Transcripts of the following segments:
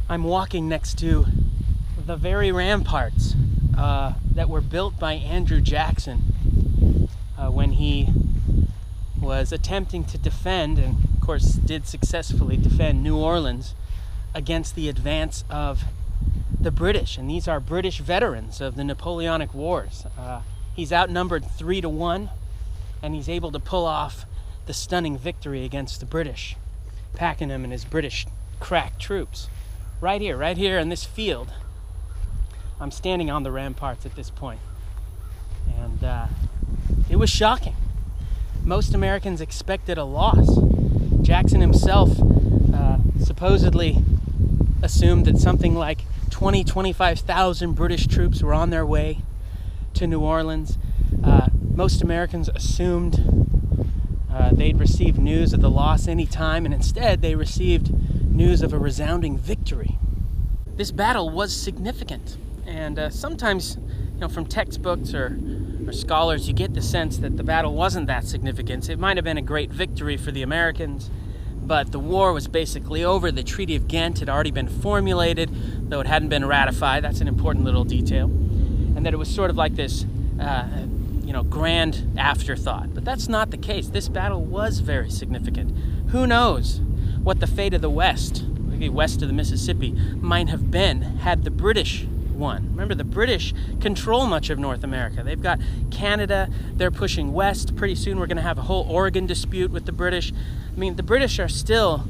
I'm walking next to the very ramparts that were built by Andrew Jackson when he was attempting to defend, and of course did successfully defend, New Orleans against the advance of the British. And these are British veterans of the Napoleonic Wars. He's outnumbered 3-1, and he's able to pull off the stunning victory against the British, Pakenham and his British crack troops. Right here in this field. I'm standing on the ramparts at this point. And it was shocking. Most Americans expected a loss. Jackson himself supposedly assumed that something like 25,000 British troops were on their way to New Orleans. Most Americans assumed they'd receive news of the loss any time, and instead they received news of a resounding victory. This battle was significant, and sometimes, from textbooks or scholars, you get the sense that the battle wasn't that significant. It might have been a great victory for the Americans, but the war was basically over. The Treaty of Ghent had already been formulated, though it hadn't been ratified. That's an important little detail. And that it was sort of like this grand afterthought. But that's not the case. This battle was very significant. Who knows what the fate of the West, west of the Mississippi, might have been had the British won. Remember, the British control much of North America. They've got Canada, they're pushing west. Pretty soon we're going to have a whole Oregon dispute with the British. I mean, the British are still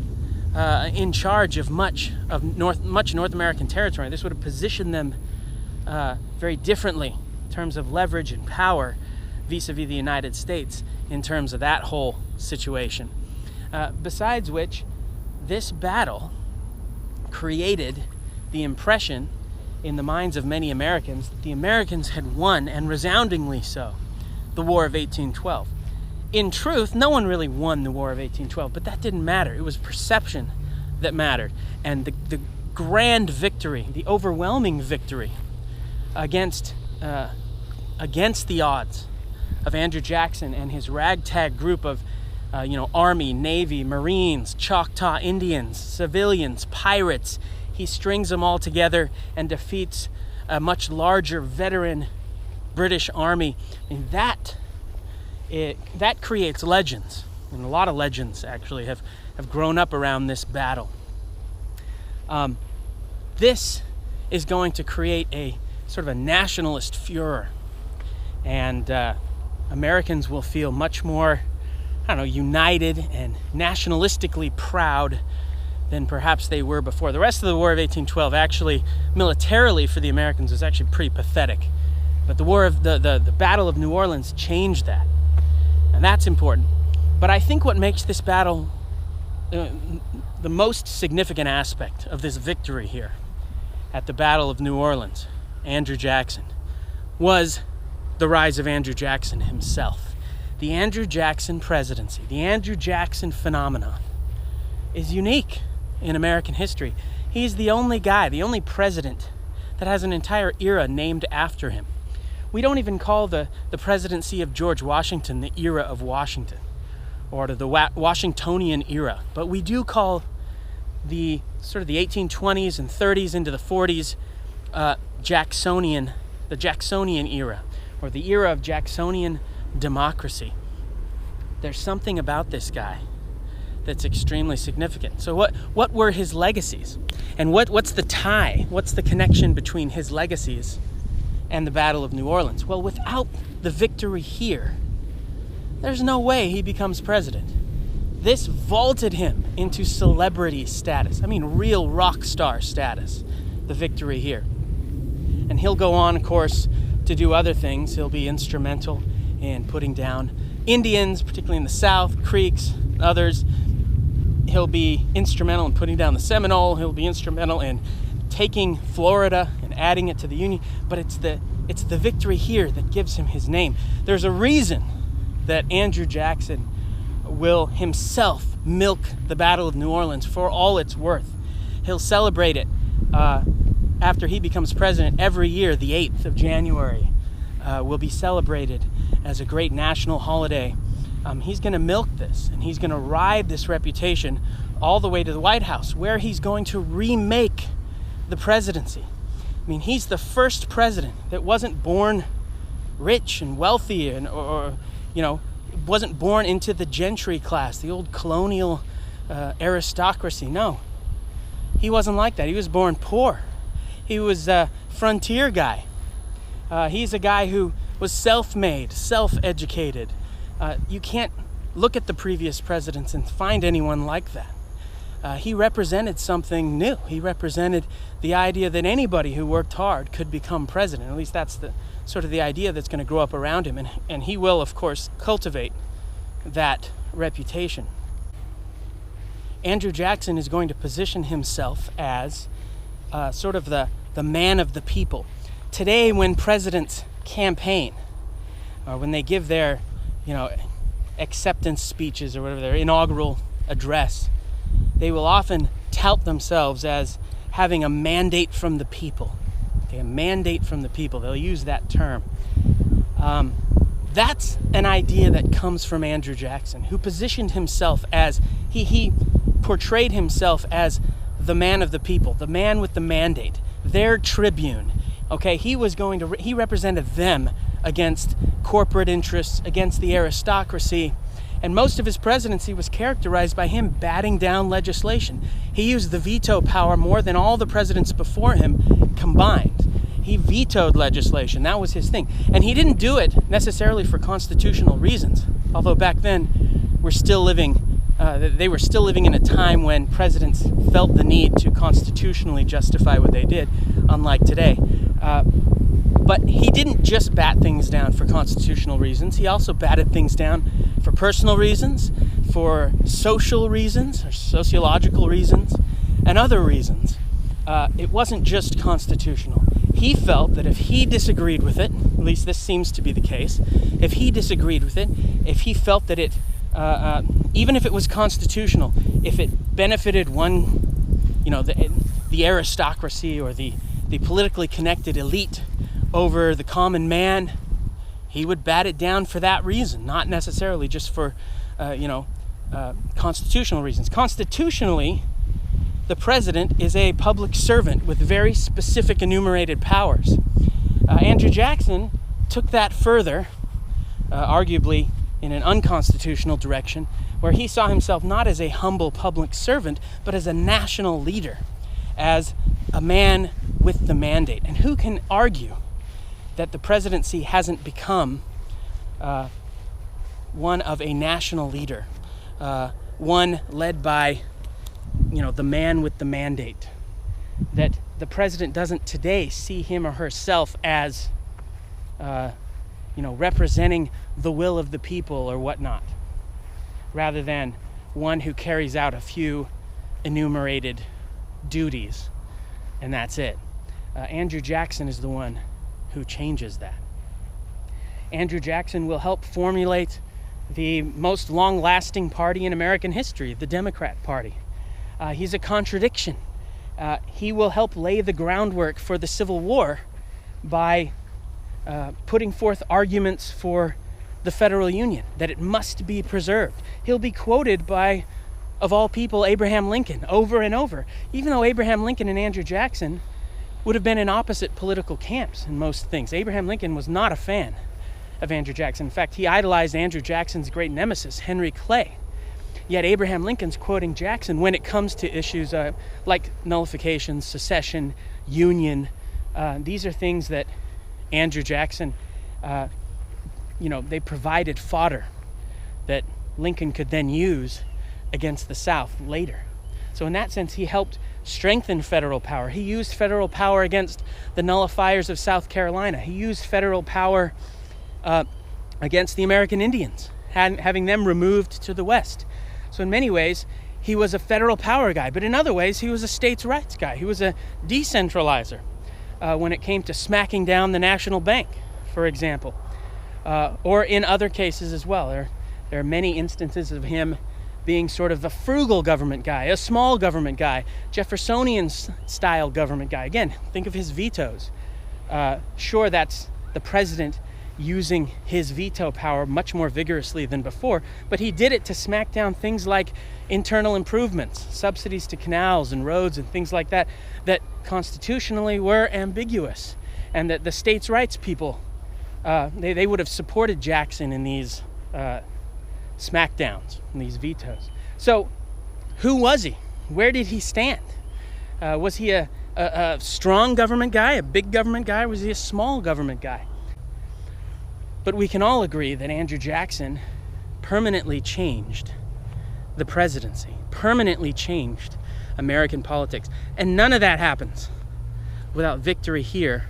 in charge of much North American territory. This would have positioned them very differently in terms of leverage and power vis-a-vis the United States in terms of that whole situation. Besides which, this battle created the impression in the minds of many Americans that the Americans had won, and resoundingly so, the War of 1812. In truth, no one really won the War of 1812, but that didn't matter. It was perception that mattered. And the grand victory, the overwhelming victory against the odds of Andrew Jackson and his ragtag group of Army, Navy, Marines, Choctaw Indians, civilians, pirates. He strings them all together and defeats a much larger veteran British army. And that creates legends. And a lot of legends actually have grown up around this battle. This is going to create a sort of a nationalist furor. And Americans will feel much more, united and nationalistically proud than perhaps they were before. The rest of the War of 1812 actually, militarily for the Americans, was actually pretty pathetic. But the Battle of New Orleans changed that. And that's important. But I think what makes this battle the most significant aspect of this victory here at the Battle of New Orleans, Andrew Jackson, was the rise of Andrew Jackson himself. The Andrew Jackson presidency, the Andrew Jackson phenomenon, is unique in American history. He's the only guy, the only president that has an entire era named after him. We don't even call the presidency of George Washington the era of Washington, or the Washingtonian era, but we do call the sort of the 1820s and 30s into the 40s the Jacksonian era, or the era of Jacksonian democracy. There's something about this guy that's extremely significant. So what were his legacies? And what's the tie? What's the connection between his legacies and the Battle of New Orleans? Well, without the victory here, there's no way he becomes president. This vaulted him into celebrity status. I mean, real rock star status, the victory here. And he'll go on, of course, to do other things. He'll be instrumental in putting down Indians, particularly in the South, Creeks, others. He'll be instrumental in putting down the Seminole. He'll be instrumental in taking Florida and adding it to the Union. But it's the victory here that gives him his name. There's a reason that Andrew Jackson will himself milk the Battle of New Orleans for all it's worth. He'll celebrate it after he becomes president every year. The 8th of January will be celebrated as a great national holiday. He's going to milk this, and he's going to ride this reputation all the way to the White House, where he's going to remake the presidency. I mean, he's the first president that wasn't born rich and wealthy or wasn't born into the gentry class, the old colonial aristocracy. No, he wasn't like that. He was born poor. He was a frontier guy. He's a guy who was self-made, self-educated. You can't look at the previous presidents and find anyone like that. He represented something new. He represented the idea that anybody who worked hard could become president. At least that's the sort of the idea that's going to grow up around him. And he will, of course, cultivate that reputation. Andrew Jackson is going to position himself as sort of the man of the people. Today, when presidents campaign, or when they give their, acceptance speeches or whatever, their inaugural address, they will often tout themselves as having a mandate from the people. Okay, a mandate from the people. They'll use that term. That's an idea that comes from Andrew Jackson, who positioned himself as, he portrayed himself as the man of the people, the man with the mandate, their tribune. Okay, he represented them against corporate interests, against the aristocracy. And most of his presidency was characterized by him batting down legislation. He used the veto power more than all the presidents before him combined. He vetoed legislation. That was his thing. And he didn't do it necessarily for constitutional reasons. Although back then, they were still living in a time when presidents felt the need to constitutionally justify what they did, unlike today. But he didn't just bat things down for constitutional reasons. He also batted things down for personal reasons, for social reasons, or sociological reasons, and other reasons. It wasn't just constitutional. He felt that if he disagreed with it, at least this seems to be the case, if he disagreed with it, if he felt that it, even if it was constitutional, if it benefited one, the aristocracy or the politically connected elite over the common man, he would bat it down for that reason, not necessarily just for, constitutional reasons. Constitutionally, the president is a public servant with very specific enumerated powers. Andrew Jackson took that further, arguably in an unconstitutional direction, where he saw himself not as a humble public servant, but as a national leader, as a man with the mandate. And who can argue that the presidency hasn't become one of a national leader, one led by, the man with the mandate, that the president doesn't today see him or herself as, representing the will of the people or whatnot, rather than one who carries out a few enumerated duties, and that's it. Andrew Jackson is the one who changes that. Andrew Jackson will help formulate the most long-lasting party in American history, the Democrat Party. He's a contradiction. He will help lay the groundwork for the Civil War by putting forth arguments for the federal union, that it must be preserved. He'll be quoted by, of all people, Abraham Lincoln over and over, even though Abraham Lincoln and Andrew Jackson would have been in opposite political camps in most things. Abraham Lincoln was not a fan of Andrew Jackson. In fact, he idolized Andrew Jackson's great nemesis, Henry Clay. Yet Abraham Lincoln's quoting Jackson when it comes to issues like nullification, secession, union. These are things that Andrew Jackson, they provided fodder that Lincoln could then use against the South later. So in that sense, he helped strengthen federal power. He used federal power against the nullifiers of South Carolina. He used federal power against the American Indians, having them removed to the West. So in many ways, he was a federal power guy, but in other ways, he was a states' rights guy. He was a decentralizer when it came to smacking down the national bank, for example, or in other cases as well. There are many instances of him being sort of a frugal government guy, a small government guy, Jeffersonian-style government guy. Again, think of his vetoes. Sure, that's the president using his veto power much more vigorously than before, but he did it to smack down things like internal improvements, subsidies to canals and roads and things like that, that constitutionally were ambiguous, and that the states' rights people, they would have supported Jackson in these smackdowns and these vetoes. So who was he? Where did he stand? Was he a strong government guy, a big government guy? Was he a small government guy? But we can all agree that Andrew Jackson permanently changed the presidency, permanently changed American politics. And none of that happens without victory here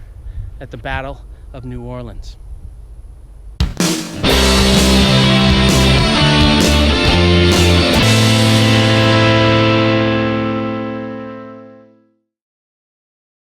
at the Battle of New Orleans.